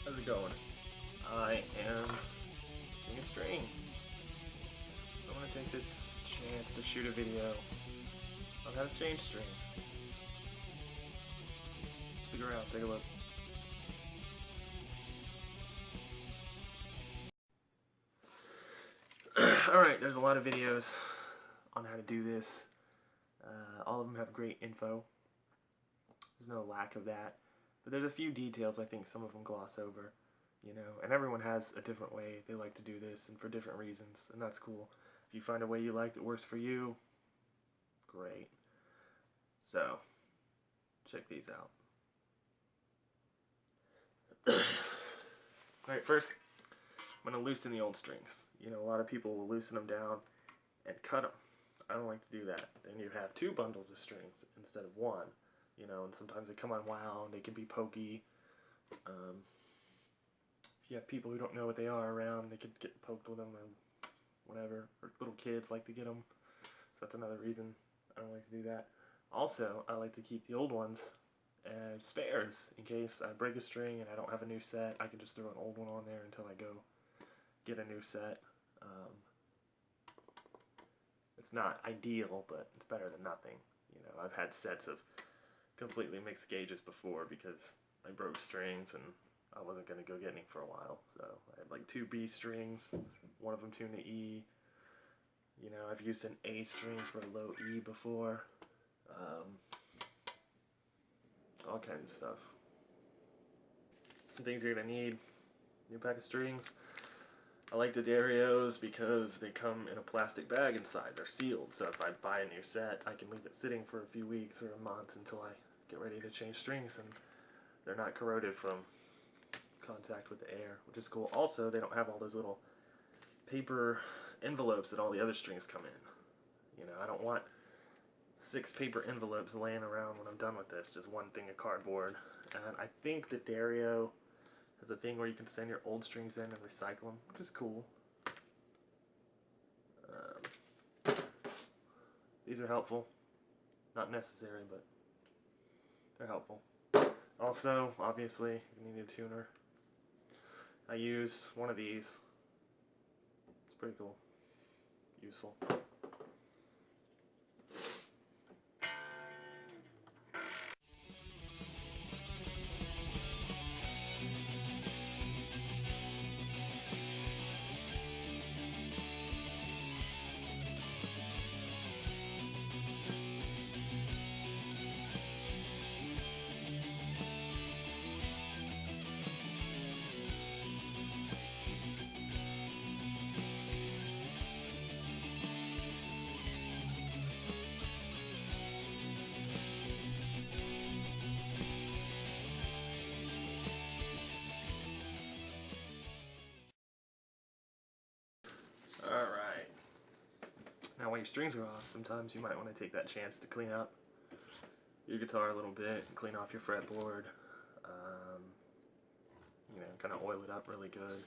How's it going? I am using a string. So I'm going to take this chance to shoot a video on how to change strings. Stick around, take a look. Alright, there's a lot of videos on how to do this. All of them have great info. There's no lack of that. But there's a few details I think some of them gloss over. And everyone has a different way they like to do this and for different reasons, and that's cool. If you find a way you like that works for you, great. So, check these out. Alright, first, I'm going to loosen the old strings. A lot of people will loosen them down and cut them. I don't like to do that. Then you have two bundles of strings instead of one. And sometimes they come unwound, they can be pokey. If you have people who don't know what they are around, they could get poked with them and whatever. Or little kids like to get them. So that's another reason I don't like to do that. Also, I like to keep the old ones as spares in case I break a string and I don't have a new set. I can just throw an old one on there until I go get a new set. It's not ideal, but it's better than nothing. I've had sets of completely mixed gauges before because I broke strings and I wasn't going to go get any for a while. So I had like two B strings, one of them tuned to E. I've used an A string for a low E before. All kinds of stuff. Some things you're going to need. New pack of strings. I like the Darios because they come in a plastic bag inside. They're sealed, so if I buy a new set, I can leave it sitting for a few weeks or a month until I get ready to change strings, and they're not corroded from contact with the air, which is cool. Also, they don't have all those little paper envelopes that all the other strings come in. I don't want 6 paper envelopes laying around when I'm done with this, just one thing of cardboard. And I think the Dario has a thing where you can send your old strings in and recycle them, which is cool. These are helpful. Not necessary, but they're helpful. Also, obviously, you need a tuner. I use one of these. It's pretty cool. Useful. Alright. Now while your strings are off, sometimes you might want to take that chance to clean up your guitar a little bit, clean off your fretboard, kind of oil it up really good.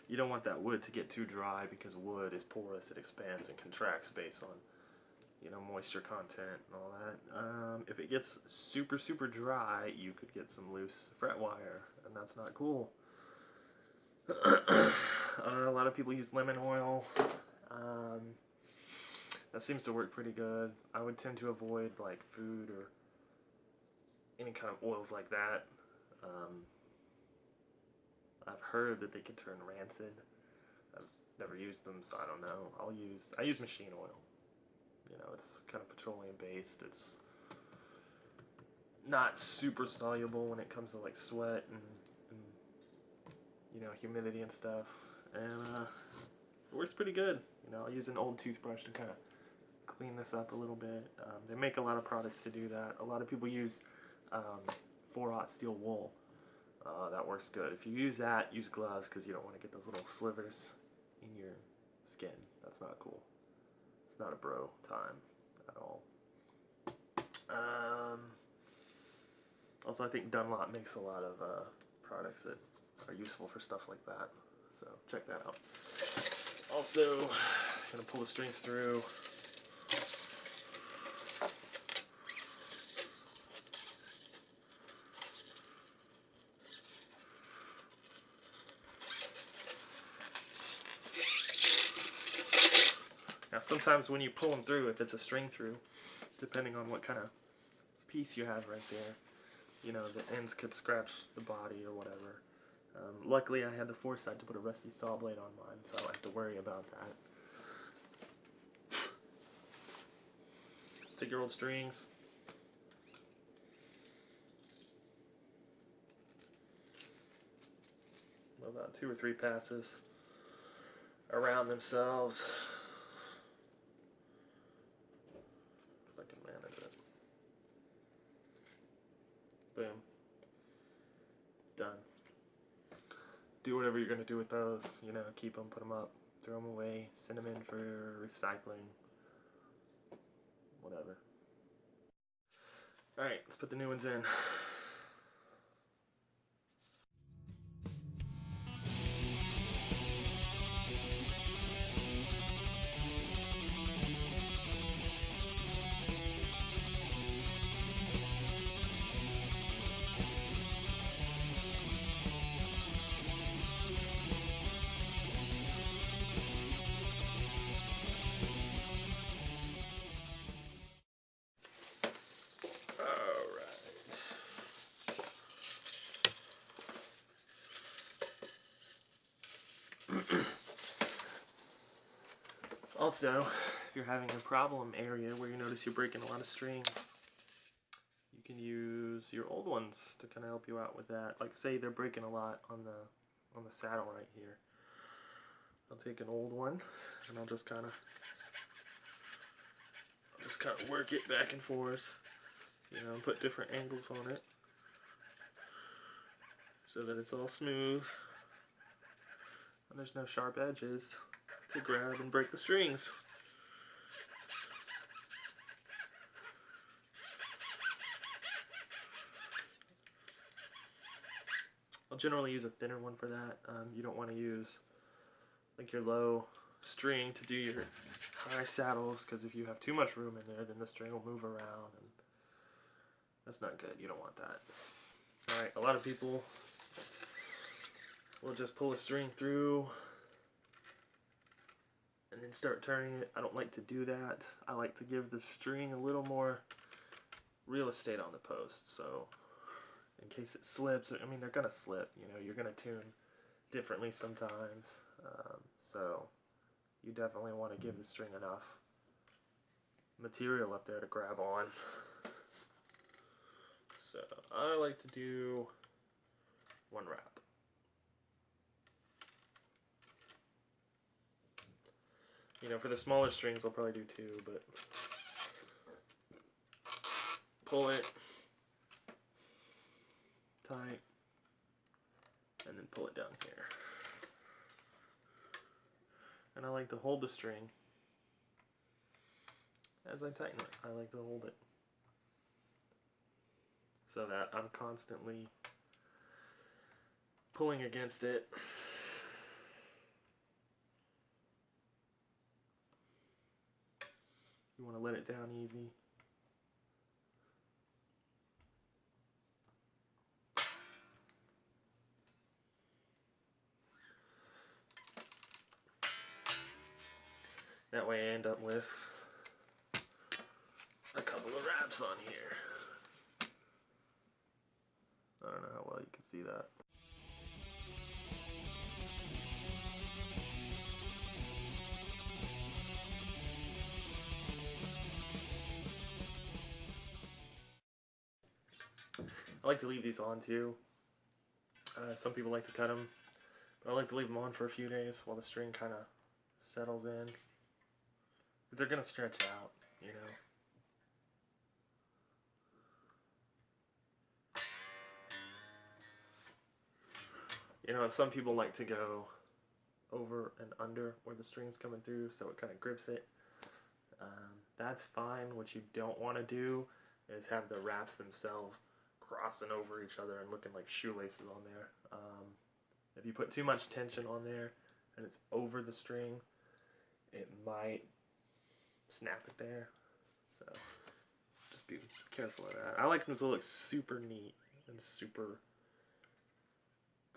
You don't want that wood to get too dry because wood is porous, it expands and contracts based on moisture content and all that. If it gets super dry, you could get some loose fret wire, and that's not cool. A lot of people use lemon oil. That seems to work pretty good. I would tend to avoid like food or any kind of oils like that. I've heard that they can turn rancid. I've never used them, so I don't know. I use machine oil. It's kind of petroleum based. It's not super soluble when it comes to like sweat and humidity and stuff. And it works pretty good. I'll use an old toothbrush to kind of clean this up a little bit. They make a lot of products to do that. A lot of people use 4/0 steel wool. That works good. If you use that, use gloves because you don't want to get those little slivers in your skin. That's not cool. It's not a bro time at all. Also, I think Dunlop makes a lot of products that are useful for stuff like that. So check that out. Also, I'm going to pull the strings through. sometimes when you pull them through, if it's a string through, depending on what kind of piece you have right there, you know, the ends could scratch the body or whatever. Luckily, I had the foresight to put a rusty saw blade on mine, so I don't have to worry about that. Take your old strings. About 2 or 3 passes around themselves. If I can manage it. Boom. Done. Do whatever you're going to do with those. You know, keep them, put them up, throw them away, send them in for recycling. Whatever. Alright, let's put the new ones in. Also, if you're having a problem area where you notice you're breaking a lot of strings, you can use your old ones to kind of help you out with that. Like say they're breaking a lot on the saddle right here. I'll take an old one and I'll just kind of work it back and forth, you know, and put different angles on it so that it's all smooth and there's no sharp edges to grab and break the strings. I'll generally use a thinner one for that. You don't want to use like your low string to do your high saddles, because if you have too much room in there, then the string will move around, and that's not good. You don't want that. Alright, a lot of people will just pull a string through and then start turning it. I don't like to do that. I like to give the string a little more real estate on the post, so in case it slips, I mean, they're gonna slip, you know, you're gonna tune differently sometimes, so you definitely want to give the string enough material up there to grab on. So I like to do 1 wrap. You know, for the smaller strings, I'll probably do 2, but pull it tight, and then pull it down here. And I like to hold the string as I tighten it. I like to hold it so that I'm constantly pulling against it. You want to let it down easy. That way I end up with a couple of wraps on here. I don't know how well you can see that. I like to leave these on too. Some people like to cut them, but I like to leave them on for a few days while the string kind of settles in. They're going to stretch out, you know. You know, and some people like to go over and under where the string's coming through so it kind of grips it. That's fine. What you don't want to do is have the wraps themselves crossing over each other and looking like shoelaces on there. If you put too much tension on there and it's over the string, it might snap it there. So just be careful of that. I like them to look super neat and super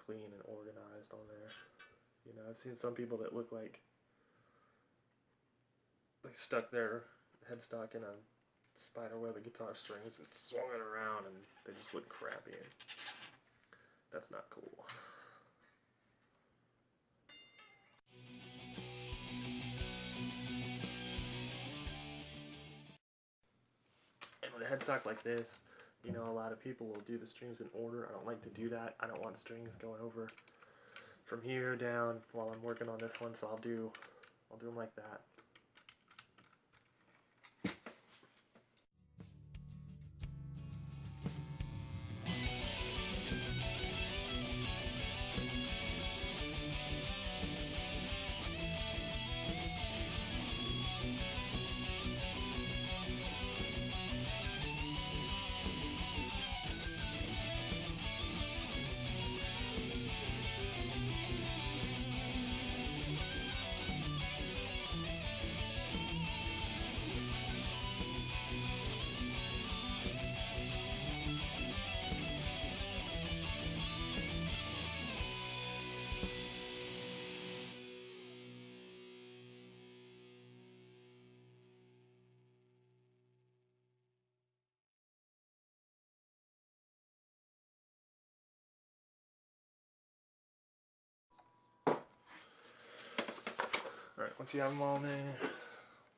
clean and organized on there. You know, I've seen some people that look like They stuck their headstock in a spider web of guitar strings and swung it around, and they just look crappy. And that's not cool. And with a headstock like this, you know, a lot of people will do the strings in order. I don't like to do that. I don't want strings going over from here down while I'm working on this one, so I'll do them like that. Alright, once you have them all there,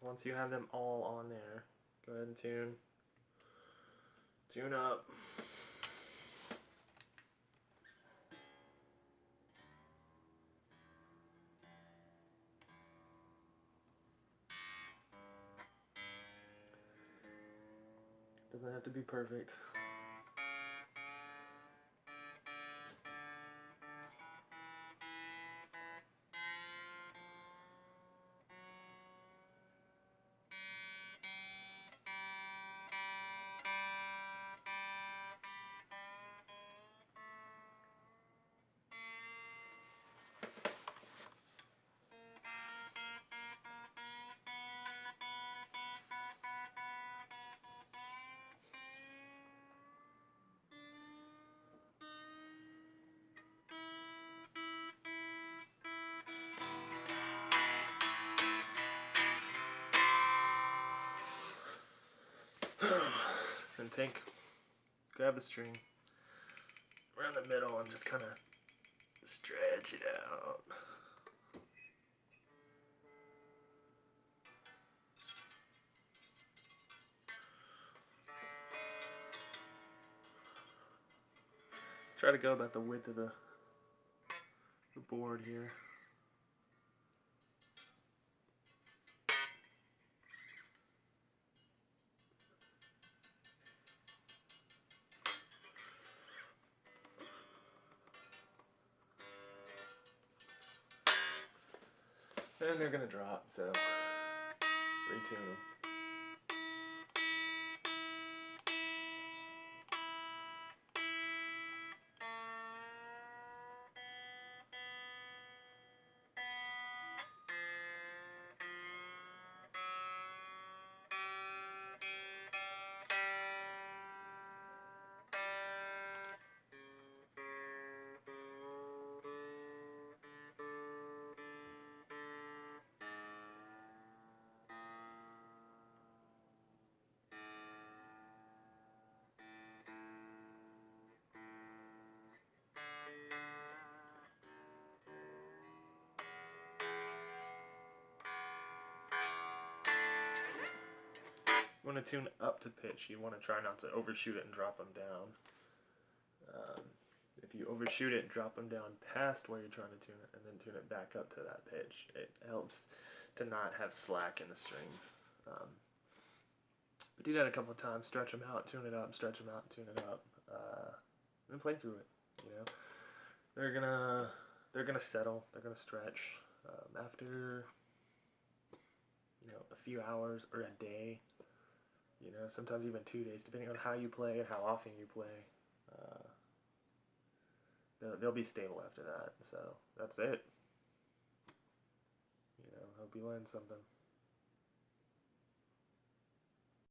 once you have them all on there, go ahead and tune up. Doesn't have to be perfect. And grab the string around the middle and just kind of stretch it out. Try to go about the width of the board here. And they're gonna drop, so retune them. You want to tune up to pitch. You want to try not to overshoot it and drop them down. If you overshoot it and drop them down past where you're trying to tune it and then tune it back up to that pitch, it helps to not have slack in the strings. But do that a couple of times. Stretch them out, tune it up, stretch them out, tune it up, and then play through it. You know, they're gonna settle. They're gonna stretch after a few hours or a day. Sometimes even 2 days, depending on how you play and how often you play. They'll be stable after that. So that's it. Hope you learned something.